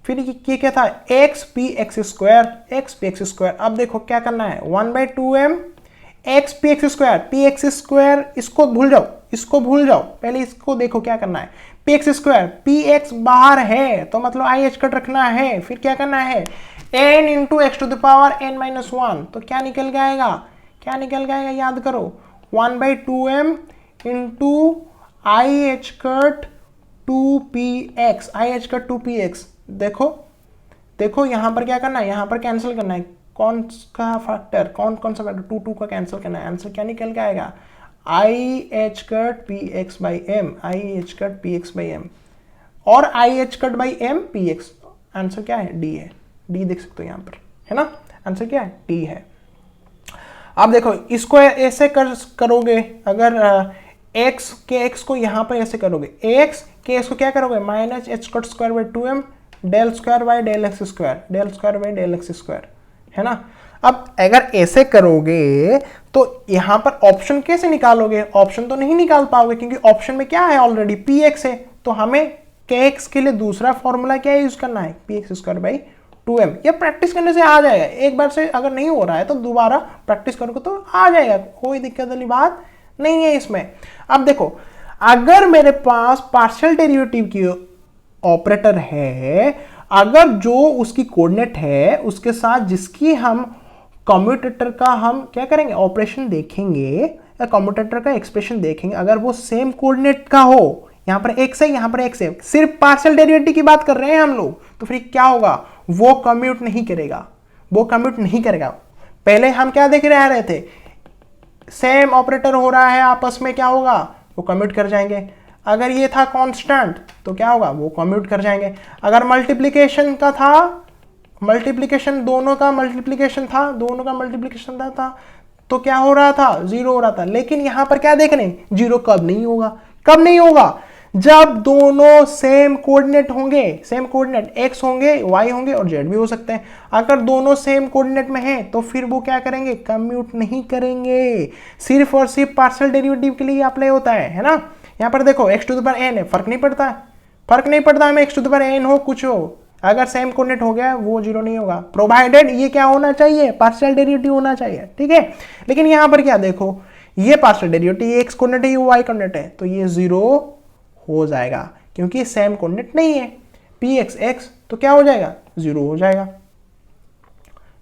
फिर ये क्या था, x px²। अब देखो क्या करना है, 1/2m x px², इसको भूल जाओ, पहले इसको देखो क्या करना है, px² बाहर है तो मतलब आई एच कट रखना है। फिर क्या करना है, n × x⁻n−1, तो क्या निकल गया याद करो, 1/2m × I H cut 2px। देखो यहां पर क्या करना है, यहां पर कैंसिल करना है, कौन सा फैक्टर 2 का कैंसिल करना है। आंसर क्या निकल के आएगा, I H cut px/m, i H cut px/m। और i H cut by m p x. Answer क्या है? डी है। डी देख सकते हो यहाँ पर, है ना, आंसर क्या है? डी है। आप देखो इसको ऐसे करोगे, अगर एक्स के एक्स को यहाँ पर ऐसे करोगे, एक्स के एक्स को क्या करोगे? Minus H cut square by 2m del square by del x square, del square by del x square, है ना। अब अगर ऐसे करोगे तो यहां पर ऑप्शन कैसे निकालोगे? ऑप्शन तो नहीं निकाल पाओगे क्योंकि ऑप्शन में क्या है? ऑलरेडी पी एक्स है। तो हमें के एक्स के लिए दूसरा फॉर्मूला क्या यूज करना है? P x square by 2m। ये प्रैक्टिस करने से आ जाएगा, एक बार से अगर नहीं हो रहा है तो दोबारा प्रैक्टिस करोगे तो आ जाएगा, कोई दिक्कत वाली बात नहीं है इसमें। अब देखो, अगर मेरे पास पार्शियल डेरिवेटिव की ऑपरेटर है, अगर जो उसकी कोऑर्डिनेट है उसके साथ जिसकी हम कम्यूटेटर का हम क्या करेंगे? ऑपरेशन देखेंगे या कम्यूटेटर का एक्सप्रेशन देखेंगे, अगर वो सेम कोऑर्डिनेट का हो, यहां पर x है यहां पर x है, सिर्फ पार्शियल डेरिवेटिव की बात कर रहे हैं हम लोग, तो फिर क्या होगा? वो कम्यूट नहीं करेगा, वो कम्यूट नहीं करेगा। पहले हम क्या देख रहे थे? सेम ऑपरेटर हो रहा है आपस में, क्या होगा? वो कम्यूट कर जाएंगे। अगर ये था कांस्टेंट तो क्या होगा? वो कम्यूट कर जाएंगे। अगर मल्टीप्लिकेशन का था, मल्टीप्लिकेशन दोनों का मल्टीप्लिकेशन था तो क्या हो रहा था? जीरो हो रहा था। लेकिन यहां पर क्या देख रहे हैं? जीरो कब नहीं होगा? कब नहीं होगा? जब दोनों सेम कोऑर्डिनेट होंगे, सेम कोऑर्डिनेट x होंगे, y होंगे और z भी हो सकते हैं। अगर दोनों सेम कोऑर्डिनेट में हैं तो फिर वो क्या करेंगे? कम्यूट नहीं करेंगे। सिर्फ और सिर्फ पार्शियल डेरिवेटिव के लिए अप्लाई होता है ना। यहां पर देखो x to the power n है, फर्क नहीं पड़ता, फर्क नहीं पड़ता हमें x to the power n हो कुछ हो, अगर सेम कोऑर्डिनेट हो गया वो जीरो नहीं होगा, प्रोवाइडेड ये क्या होना चाहिए? पार्शियल डेरिवेटिव होना चाहिए, ठीक है। लेकिन यहां पर क्या देखो, ये पार्शियल डेरिवेटिव, ये x कोऑर्डिनेट है, ये y कोऑर्डिनेट है, तो ये जीरो हो जाएगा क्योंकि सेम कोऑर्डिनेट नहीं है। पी एक्स एक्स तो क्या हो जाएगा? जीरो हो जाएगा,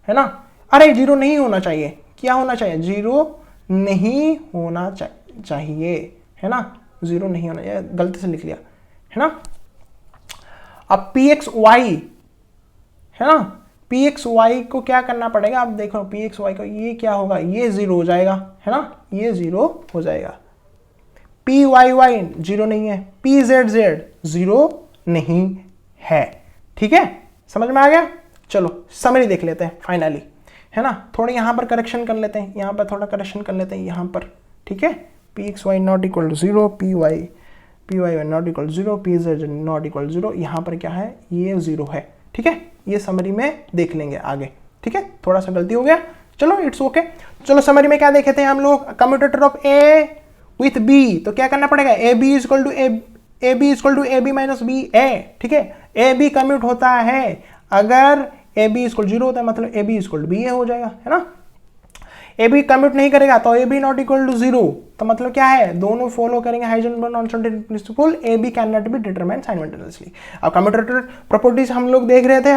है ना। अरे जीरो नहीं होना चाहिए, क्या होना चाहिए? जीरो नहीं होना चाहिए, है ना, जीरो नहीं होना चाहिए, गलती से लिख लिया, है ना। अब पी एक्स वाई, है ना, पी एक्स वाई को क्या करना पड़ेगा? अब देखो पी एक्स वाई को, ये क्या होगा? ये जीरो हो जाएगा, है ना, ये जीरो हो जाएगा। पी वाई वाई जीरो नहीं है, पी जेड जेड जीरो नहीं है, ठीक है, समझ में आ गया। चलो समरी देख लेते हैं फाइनली, है ना। थोड़ा यहां पर करेक्शन कर लेते हैं, यहां पर थोड़ा करेक्शन कर लेते हैं यहां पर, ठीक है। P x y not equal to zero, p y not equal zero, p z not equal zero, यहां पर क्या है? ये जीरो है, ठीक है। ये समरी में देख लेंगे आगे, ठीक है। थोड़ा सा गलती हो गया, चलो इट्स ओके। चलो समरी में क्या देखे थे हम लोग? Commutator of A with B, तो क्या करना पड़ेगा? A B equal to A B minus B A, ठीक है। ए बी कम्यूट होता है अगर ए बी इक्वल जीरो होता है, मतलब ए बी इक्वल बी ए हो जाएगा, है ना। ए बी कम्यूट नहीं करेगा तो a B not equal to zero, तो मतलब क्या है? दोनों फॉलो करेंगे Heisenberg non certainty principle, a b can not be determined simultaneously. अब कम्यूटेटर प्रॉपर्टीज हम लोग देख रहे थे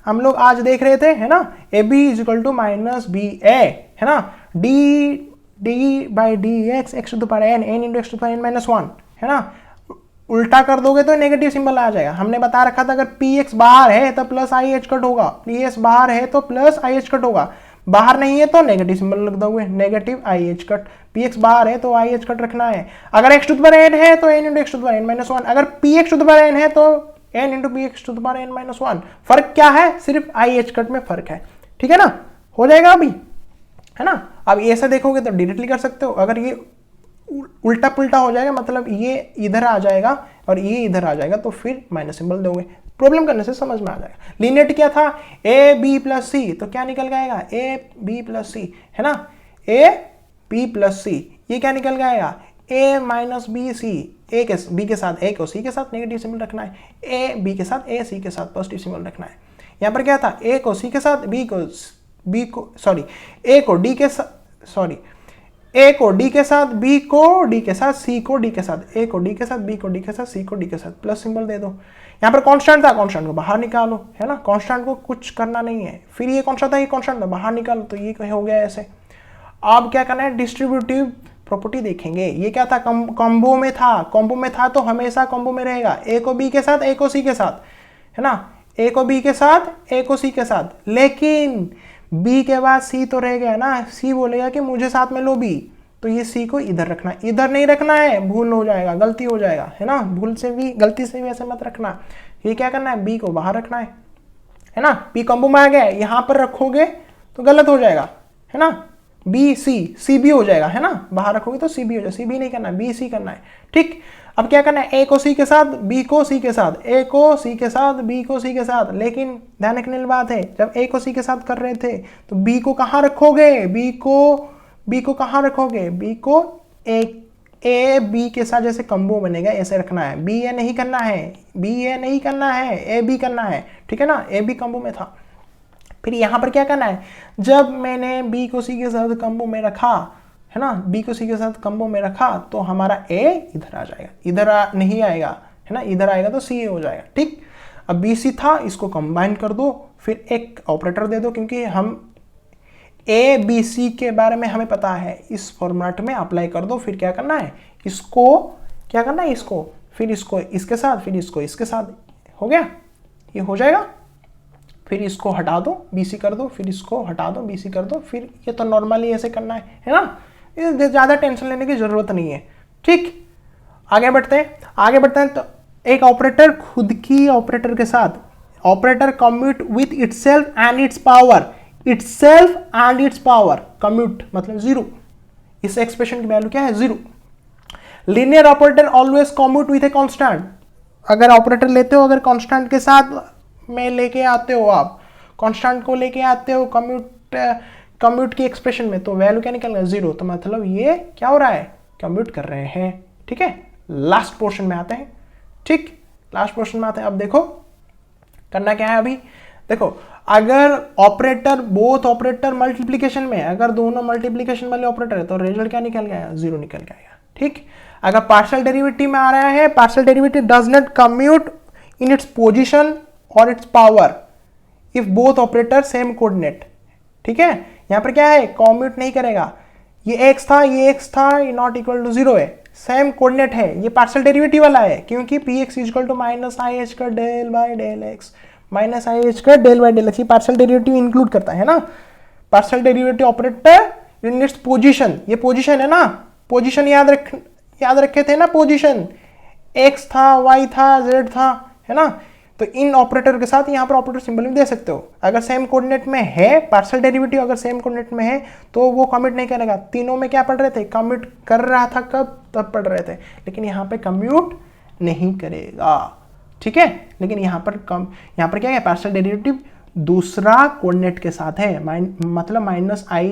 हम लोग आज देख रहे थे, है ना। A B is equal to minus B A, है ना, D by D X X to the power N, N into X to the power N minus one, है ना। उल्टा कर दोगे तो नेगेटिव सिंबल आ जाएगा। हमने बता रखा था अगर पी एक्स बाहर है तो प्लस आई एच कट होगा, पी एक्स बाहर है तो प्लस आई एच कट होगा, बाहर नहीं है तो नेगेटिव सिंबल रख दोगे, negative I H cut. P X बाहर है तो आई एच कट रखना है। अगर X to the power N है तो N into X to the power N minus one, अगर P X to the power N है तो N into P X to the power N minus one. फर्क क्या है? सिर्फ आई एच कट में फर्क है, ठीक है ना। हो जाएगा अभी, है ना। अब ऐसा देखोगे तो डायरेक्टली कर सकते हो, अगर ये उल्टा पुल्टा हो जाएगा, मतलब ये इधर आ जाएगा और ये इधर आ जाएगा, तो फिर माइनस सिंबल दोगे। प्रॉब्लम करने से समझ में आ जाएगा। लीनियरिटी क्या था? ए बी प्लस सी, तो क्या निकल जाएगा? ए बी प्लस सी, है ना, ए बी प्लस सी। ये क्या निकल जाएगा? ए माइनस बी सी, ए के बी के साथ ए को सी के साथ नेगेटिव सिंबल रखना है, ए बी के साथ ए सी के साथ पॉजिटिव सिंबल रखना है। यहाँ पर क्या था? ए को सी के साथ, ए को डी के साथ, सॉरी, ए को डी के साथ, बी को डी के साथ, सी को डी के साथ, ए को डी के साथ, बी को डी के साथ, सी को डी के साथ, प्लस सिंबल दे दो। यहाँ पर कांस्टेंट था, कांस्टेंट को बाहर निकालो, है ना, कांस्टेंट को कुछ करना नहीं है। फिर ये कांस्टेंट था, ये कांस्टेंट था, बाहर निकालो, तो ये हो गया ऐसे। अब क्या करना है? डिस्ट्रीब्यूटिव प्रॉपर्टी देखेंगे। ये क्या था? कॉम्बो में था, कॉम्बो में था तो हमेशा कॉम्बो में रहेगा, ए को बी के साथ, ए को सी के साथ, है ना, ए को बी के साथ, ए को सी के साथ। लेकिन बी के बाद सी तो रह गया ना, सी बोलेगा कि मुझे साथ में लो बी, तो ये सी को इधर रखना है, इधर नहीं रखना है, भूल हो जाएगा, गलती हो जाएगा, है ना, भूल से भी, गलती से भी ऐसे मत रखना। ये क्या करना है, बी को बाहर रखना है ना, पी कॉम्बो में आ गया, यहां पर रखोगे तो गलत हो जाएगा, है ना, बी सी, सी बी हो जाएगा, है ना, बाहर रखोगे तो सी बी हो जाएगा, सी बी नहीं करना है, बी सी करना है। ठीक, अब क्या करना है, ए को सी के साथ, बी को सी के साथ, ए को सी के साथ, बी को सी के साथ, लेकिन ध्यान रखने वाली बात है, जब ए को सी के साथ कर रहे थे तो बी को कहां रखोगे, बी को कहां रखोगे, बी को ए बी के साथ जैसे कंबो बनेगा ऐसे रखना है, बी ए नहीं करना है, बी ए नहीं करना है, ए बी करना है, ठीक है ना, ए बी कंबो में था। फिर यहां पर क्या करना है, जब मैंने बी को सी के साथ कंबो में रखा, है ना, बी को सी के साथ कंबो में रखा तो हमारा ए इधर आ जाएगा, इधर नहीं आएगा, है ना, इधर आएगा तो सी ए हो जाएगा। ठीक, अब बी सी था, इसको कंबाइन कर दो, फिर एक ऑपरेटर दे दो, क्योंकि हम ए बी सी के बारे में हमें पता है, इस फॉर्मेट में अप्लाई कर दो। फिर क्या करना है, इसको क्या करना है, इसको फिर इसको इसके साथ, फिर इसको इसके साथ, हो गया, ये हो जाएगा। फिर इसको हटा दो, बीसी कर दो, फिर इसको हटा दो, बीसी कर दो, फिर ये तो नॉर्मली ऐसे करना है ना, ज़्यादा टेंशन लेने की ज़रूरत नहीं है। ठीक, आगे बढ़ते हैं तो एक ऑपरेटर खुद की ऑपरेटर के साथ, operator commute with itself and it's power, itself and it's power, commute मतलब जीरो, इस एक्सप्रेशन की वैल्यू क्या है, zero. Linear operator always commute with a constant, अगर ऑपरेटर लेते हो, अगर कांस्टेंट के साथ में लेके आते हो, आप कांस्टेंट को लेके आते हो कम्यूट की एक्सप्रेशन में, तो वैल्यू क्या निकलेगा, जीरो, तो मतलब ये क्या हो रहा है, कम्यूट कर रहे हैं। ठीक है, लास्ट पोर्शन में आते हैं। ठीक, लास्ट पोर्शन में आते हैं। अब देखो करना क्या है, अभी देखो, अगर ऑपरेटर बोथ ऑपरेटर मल्टीप्लीकेशन में, अगर दोनों मल्टीप्लीकेशन वाले ऑपरेटर है तो रिजल्ट क्या निकल गया, जीरो निकल गया। ठीक, अगर पार्शियल डेरिवेटिव में आ रहा है, partial derivative does not commute in its position और its power if both operator same coordinate. ठीक है, यहां पर क्या है, कम्यूट नहीं करेगा, ये x था, ये x था, ये नॉट इक्वल टू जीरो है, सेम कोऑर्डिनेट है, ये पार्शियल डेरिवेटिव वाला है, क्योंकि px equal to minus I H का del by del X, minus I H का डेल बाई डेल एक्स, ये पार्शियल डेरिवेटिव इंक्लूड करता है ना, partial derivative operator in its position, ये पोजीशन है ना, पोजीशन याद रखे थे ना, पोजीशन x था, y था, z था, है ना, तो इन ऑपरेटर के साथ यहाँ पर ऑपरेटर सिंबल भी दे सकते हो। अगर सेम कोऑर्डिनेट में है पार्शियल डेरिवेटिव, अगर सेम कोऑर्डिनेट में है तो वो कम्यूट नहीं करेगा। तीनों में क्या पढ़ रहे थे, कम्यूट कर रहा था, कब, तब पढ़ रहे थे, लेकिन यहाँ पे कम्यूट नहीं करेगा। ठीक है, लेकिन यहाँ पर क्या है, पार्शियल डेरिवेटिव दूसरा कोऑर्डिनेट के साथ है, मतलब माइनस आई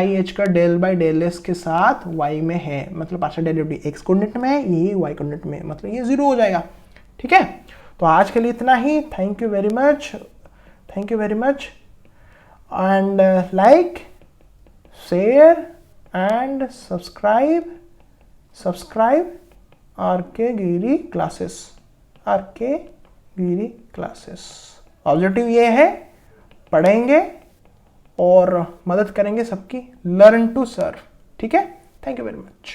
एच का डेल बाई डेल एस के साथ y में है, मतलब पार्शियल डेरिवेटिव x कोऑर्डिनेट में है, ये y कोऑर्डिनेट में है, मतलब ये जीरो हो जाएगा। ठीक है, तो आज के लिए इतना ही। Thank you very much and like, share and subscribe RK Giri classes. Objective ये है, पढ़ेंगे और मदद करेंगे सबकी, लर्न टू सर्व। ठीक है, थैंक यू वेरी मच।